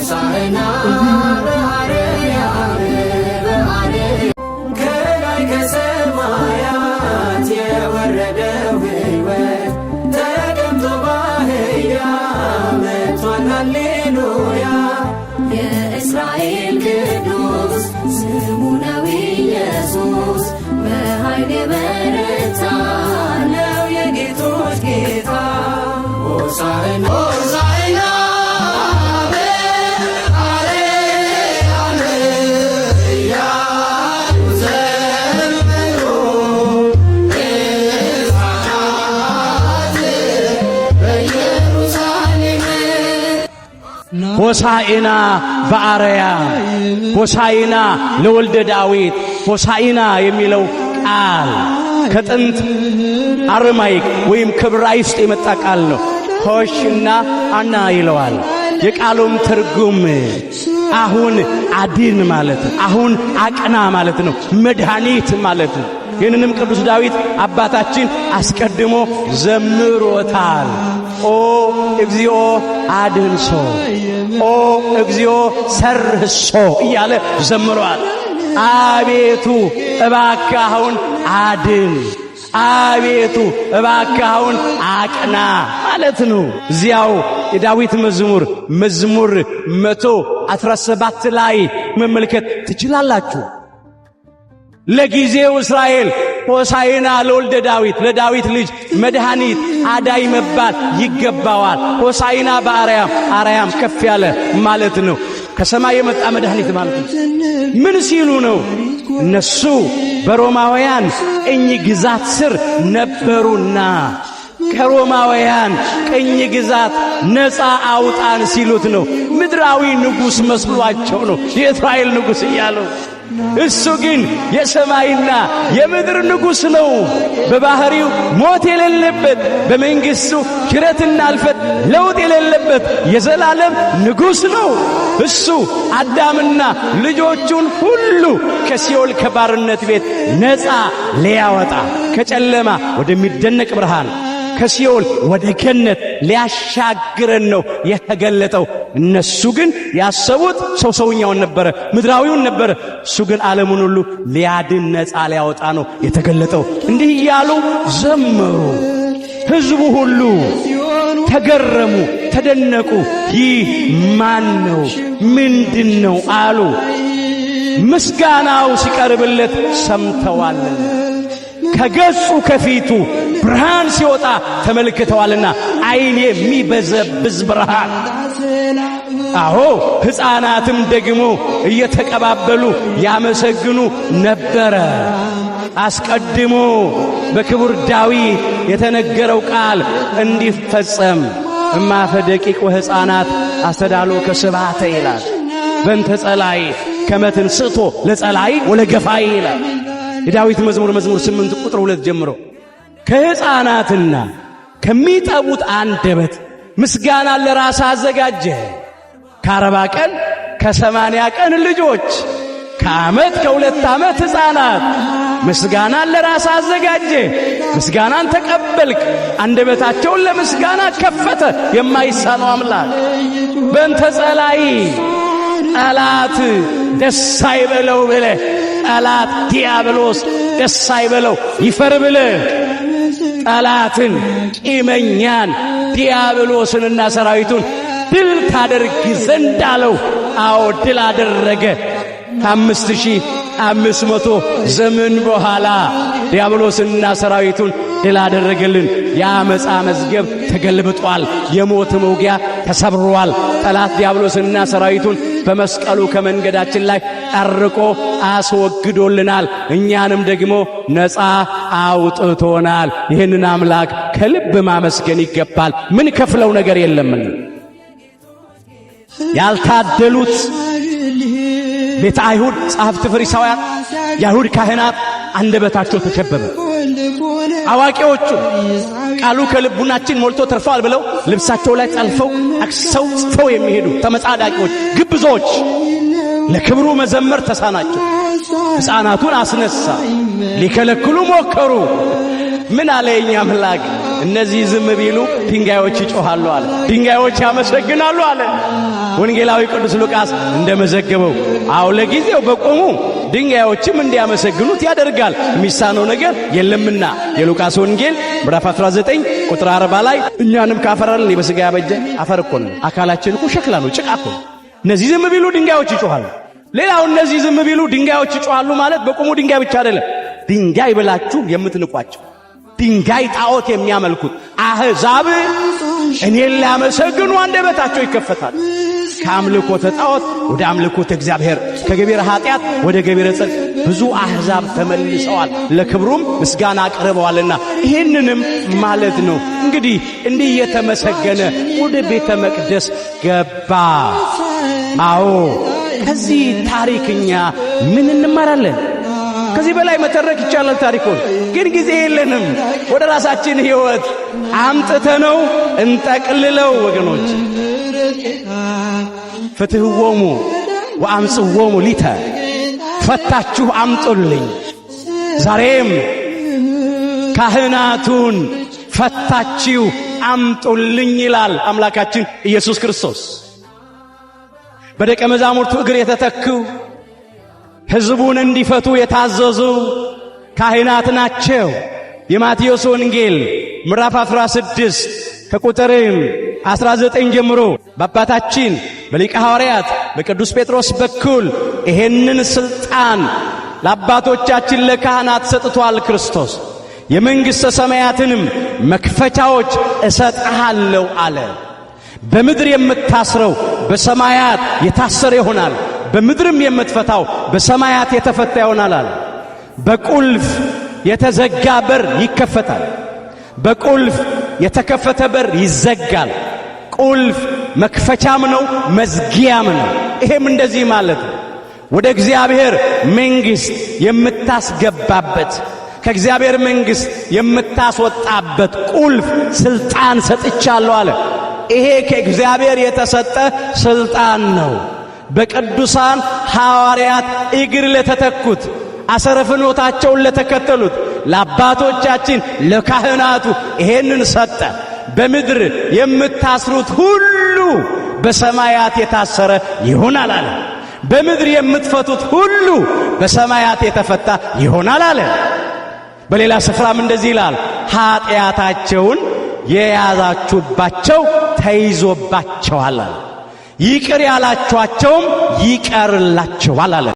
ሆሳዕና በአርያም በአርያም ከላይ ከሰማያት የወረደው ሕይወት ተቀምጦ በአህያ መጥቷል ሃሌሉያ የእስራኤል ቅዱስ ስሙ ነው ኢየሱስ በኃይል የበረታ ነው የጌቶች ጌታ ሆሳዕና ሆሳዕና በአርያም እያሉ ዘመሩ ሕፃናት በኢየሩሳሌም ሆሳዕና በአርያም ሆሳዕና ለወልደ ዳዊት ሆሳዕና የሚለው ቃል ከጥንት አረማይክ ወይም ከዕብራይስጥ የመጣ ቃል ነው። ሆሽና አና ይለዋል። የቃሉም ትርጉም አሁን አድን ማለት ነው። አሁን አቅና ማለት ነው። መድኃኒት ማለት ነው። ይህንንም ቅዱስ ዳዊት አባታችን አስቀድሞ ዘምሮታል። ኦ እግዚኦ አድንሶ ኦ እግዚኦ ሰርህሶ እያለ ዘምሯል። አቤቱ እባክህ አሁን አድን፣ አቤቱ እባክህ አሁን አቅና ማለት ነው። እዚያው የዳዊት መዝሙር 117 ላይ መመልከት ትችላላችሁ። ለጊዜው እስራኤል ሆሳዕና ለወልደ ዳዊት ለዳዊት ልጅ መድኃኒት አዳይ መባል ይገባዋል። ሆሳዕና በአርያም አርያም ከፍ ያለ ማለት ነው። ከሰማይ የመጣ መድኃኒት ማለት ነው። ምን ሲሉ ነው? እነሱ በሮማውያን ቅኝ ግዛት ስር ነበሩና ከሮማውያን ቅኝ ግዛት ነፃ አውጣን ሲሉት ነው። ምድራዊ ንጉሥ መስሏቸው ነው የእስራኤል ንጉሥ እያለው። እሱ ግን የሰማይና የምድር ንጉሥ ነው። በባህሪው ሞት የሌለበት፣ በመንግሥቱ ሽረትና እልፈት ለውጥ የሌለበት የዘላለም ንጉሥ ነው። እሱ አዳምና ልጆቹን ሁሉ ከሲኦል ከባርነት ቤት ነፃ ሊያወጣ ከጨለማ ወደሚደነቅ ብርሃን ከሲኦል ወደ ገነት ሊያሻግረን ነው የተገለጠው። እነሱ ግን ያሰቡት ሰውኛውን ነበረ፣ ምድራዊውን ነበረ። እሱ ግን ዓለሙን ሁሉ ሊያድን ነፃ ሊያወጣ ነው የተገለጠው። እንዲህ እያሉ ዘመሩ። ሕዝቡ ሁሉ ተገረሙ፣ ተደነቁ። ይህ ማን ነው? ምንድን ነው አሉ። ምስጋናው ሲቀርብለት ሰምተዋልና ከገጹ ከፊቱ ብርሃን ሲወጣ ተመልክተዋልና ዓይን የሚበዘብዝ ብርሃን። አዎ ሕፃናትም ደግሞ እየተቀባበሉ ያመሰግኑ ነበረ። አስቀድሞ በክቡር ዳዊት የተነገረው ቃል እንዲፈጸም እማፈ ደቂቅ ወሕፃናት አስተዳሎ ከስብሐተ ይላል። በእንተ ጸላይ ከመትን ስቶ ለጸላይ ወለገፋይ ይላል። የዳዊት መዝሙር 8 ቁጥር 2 ጀምሮ ከሕፃናትና ከሚጠቡት አንደበት ምስጋና ለራስ አዘጋጀ። ከ40 ቀን ከ80 ቀን ልጆች ከዓመት ከ2 ዓመት ሕፃናት ምስጋናን ለራስ አዘጋጀ። ምስጋናን ተቀበልክ፣ አንደበታቸውን ለምስጋና ከፈተ የማይሳነው አምላክ። በእንተ ጸላይ ጠላት ደስ አይበለው ብለህ ጠላት ዲያብሎስ ደስ አይበለው ይፈር ብለህ ጠላትን ቂመኛን ዲያብሎስንና ሰራዊቱን ድል ታደርግ ዘንድ አለው። አዎ ድል አደረገ። ከ5500 ዘመን በኋላ ዲያብሎስንና ሰራዊቱን ድል አደረገልን። የአመፃ መዝገብ ተገልብጧል። የሞት መውጊያ ተሰብሯል። ጠላት ዲያብሎስንና ሰራዊቱን በመስቀሉ ከመንገዳችን ላይ ጠርቆ አስወግዶልናል። እኛንም ደግሞ ነፃ አውጥቶናል። ይህንን አምላክ ከልብ ማመስገን ይገባል። ምን ከፍለው ነገር የለምን። ያልታደሉት ቤተ አይሁድ ጸሐፍት ፈሪሳውያን፣ የአይሁድ ካህናት አንደበታቸው ተሸበበ። አዋቂዎቹ ቃሉ ከልቡናችን ሞልቶ ተርፏል ብለው ልብሳቸው ላይ ጠልፈው አክሰው ጽፈው የሚሄዱ ተመጻዳቂዎች፣ ግብዞች ለክብሩ መዘመር ተሳናቸው። ሕፃናቱን አስነሳ፣ ሊከለክሉ ሞከሩ። ምን አለ የኛ አምላክ? እነዚህ ዝም ቢሉ ድንጋዮች ይጮሃሉ አለ፣ ድንጋዮች ያመሰግናሉ አለ። ወንጌላዊ ቅዱስ ሉቃስ እንደመዘገበው አው ለጊዜው በቆሙ ድንጋዮችም እንዲያመሰግኑት ያደርጋል፣ የሚሳነው ነገር የለምና። የሉቃስ ወንጌል ምዕራፍ 19 ቁጥር 40 ላይ እኛንም ካፈራልን በሥጋ ያበጀ አፈር እኮ ነው፣ አካላችን እኮ ሸክላ ነው፣ ጭቃ እኮ። እነዚህ ዝም ቢሉ ድንጋዮች ይጮኻሉ። ሌላው እነዚህ ዝም ቢሉ ድንጋዮች ይጮኻሉ ማለት በቆሙ ድንጋይ ብቻ አይደለም፣ ድንጋይ ብላችሁ የምትንቋቸው ድንጋይ ጣዖት የሚያመልኩት አሕዛብ እኔን ሊያመሰግኑ አንደበታቸው ይከፈታል። ከአምልኮተ ጣዖት ወደ አምልኮተ እግዚአብሔር፣ ከገቢረ ኃጢአት ወደ ገቢረ ጽድቅ ብዙ አሕዛብ ተመልሰዋል፣ ለክብሩም ምስጋና አቅርበዋልና ይህንንም ማለት ነው። እንግዲህ እንዲህ እየተመሰገነ ወደ ቤተ መቅደስ ገባ። አዎ ከዚህ ታሪክኛ ምን እንማራለን? ከዚህ በላይ መተረክ ይቻላል ታሪኩን፣ ግን ጊዜ የለንም። ወደ ራሳችን ሕይወት አምጥተነው እንጠቅልለው ወገኖች። ፍትሕዎሙ ወአምጽዎሙ ሊተ፣ ፈታችሁ አምጡልኝ። ዛሬም ካህናቱን ፈታችሁ አምጡልኝ ይላል አምላካችን ኢየሱስ ክርስቶስ። በደቀ መዛሙርቱ እግር የተተኩ ሕዝቡን እንዲፈቱ የታዘዙ ካህናት ናቸው። የማቴዎስ ወንጌል ምዕራፍ 16 ከቁጥር 19 ጀምሮ በአባታችን በሊቀ ሐዋርያት በቅዱስ ጴጥሮስ በኩል ይሄንን ሥልጣን ለአባቶቻችን ለካህናት ሰጥቷል ክርስቶስ። የመንግሥተ ሰማያትንም መክፈቻዎች እሰጥሃለሁ አለ። በምድር የምታስረው በሰማያት የታሰረ ይሆናል፣ በምድርም የምትፈታው በሰማያት የተፈታ ይሆናል አለ። በቁልፍ የተዘጋ በር ይከፈታል፣ በቁልፍ የተከፈተ በር ይዘጋል። ቁልፍ መክፈቻም ነው መዝጊያም ነው። ይሄም እንደዚህ ማለት ነው፣ ወደ እግዚአብሔር መንግሥት የምታስገባበት ከእግዚአብሔር መንግሥት የምታስወጣበት ቁልፍ ሥልጣን ሰጥቻለሁ አለ። ይሄ ከእግዚአብሔር የተሰጠ ሥልጣን ነው። በቅዱሳን ሐዋርያት እግር ለተተኩት አሰረ ፍኖታቸውን ለተከተሉት ለአባቶቻችን ለካህናቱ ይሄንን ሰጠ። በምድር የምታስሩት ሁሉ በሰማያት የታሰረ ይሆናል አለ። በምድር የምትፈቱት ሁሉ በሰማያት የተፈታ ይሆናል አለ። በሌላ ስፍራም እንደዚህ ይላል፣ ኃጢአታቸውን የያዛችሁባቸው ተይዞባቸዋል አለ። ይቅር ያላችኋቸውም ይቀርላቸዋል አለ።